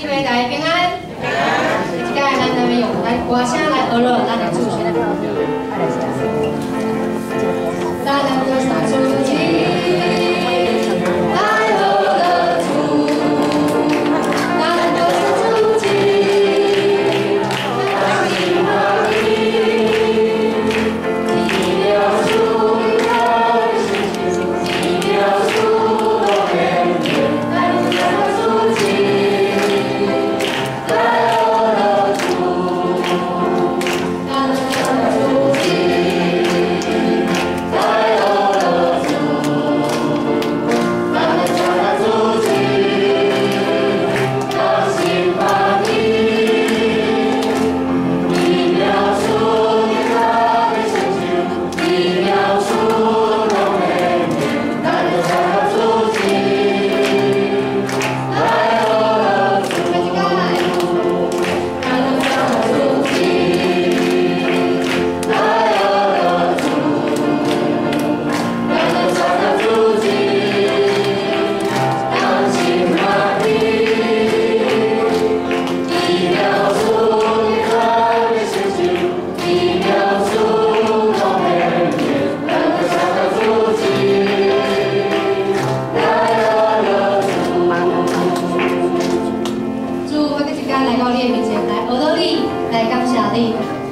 姊妹大家平安。今天咱那边用来歌声来娱乐咱的主持人。咱能够唱出自己。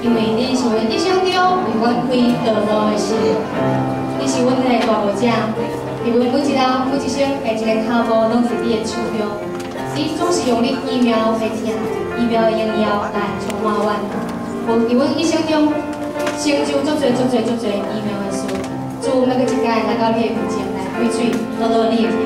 因为你是为一生中为阮开道路的事，你是阮的大牧者，因为每一人每一声每一个脚步拢伫你的手中，你总是用你奇妙的听、奇妙的荣耀来充满阮，有伫阮一生中成就足侪奇妙的事。主，每个一届来到你的面前来开嘴，叨叨你的听。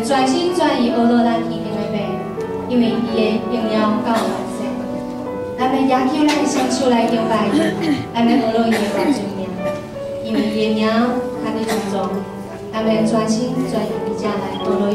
专心专意学到咱天顶的爸，因为伊的荣耀到万世。咱要举起咱的双手来敬拜伊，咱要学到伊的大尊名，因为伊的名较伫尊重。咱要专心专意伫遮来学到伊。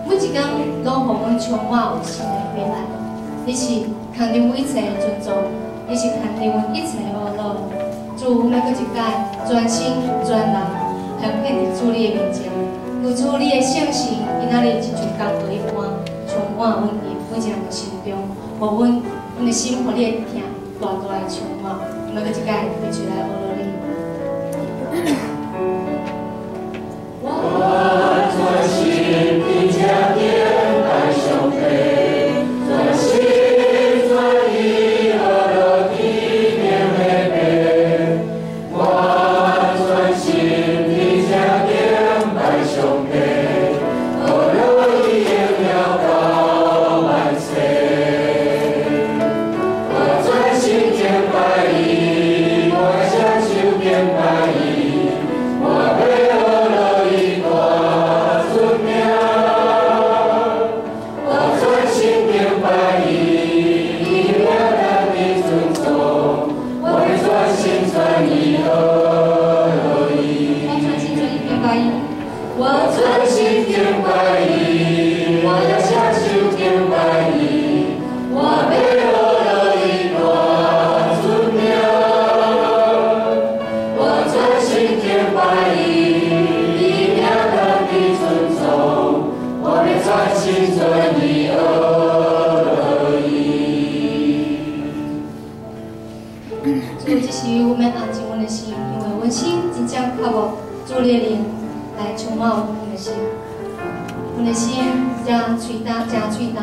每一天拢互阮充满有新的回来。你是牵着阮一切的尊重，你是牵着阮一切的懊恼。主，我们搁一届专心专人，向献伫主你的面前，付出你的圣性，今仔日亲像江河一般，充满阮的每一人的心中，互阮的心，互你的疼大大的充满。我们搁一届一起来学你。我专心地将天来上帝，专心专意学了地面的白。我专心地将天来上帝，学了伊荣耀到万世。我专心敬拜伊，我双手敬拜伊，我背后。我专心敬拜伊，我要双手敬拜伊，我背后了一大尊名。我专心敬拜伊，以名人的尊崇，我们专心专意而已。主，这是我们安静阮的心，因为阮心真正靠无主你的灵。来充满阮的心，阮的心真脆重，真脆重。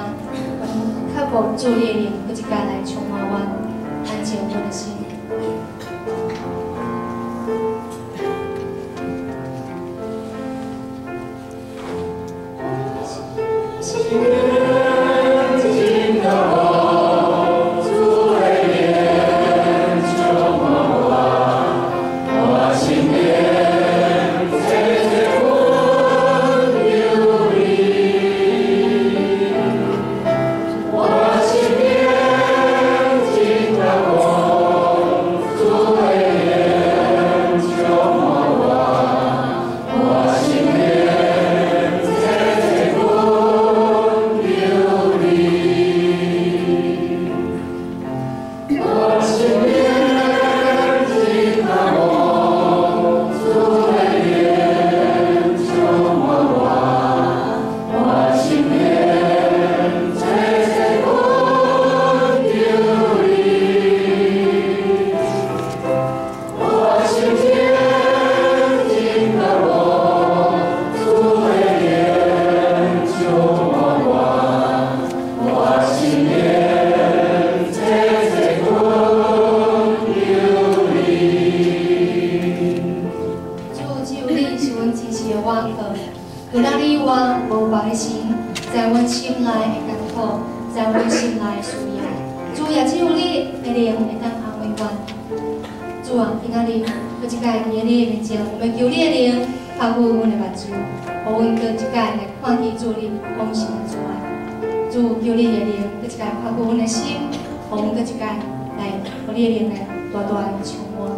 较无主你的灵，搁一届来充满阮，安静阮的心。有咱你我无别的心，在阮心内的艰苦，在阮心内的需要，主也只有你的灵会当安慰阮。主啊，今仔日搁一届伫你的面前，我们求你的灵拍开阮的目睭，互阮搁一届来看见主你丰盛的慈爱。主求你的灵搁一届拍开阮的心，互阮搁一届来，互你的灵来大大的充满。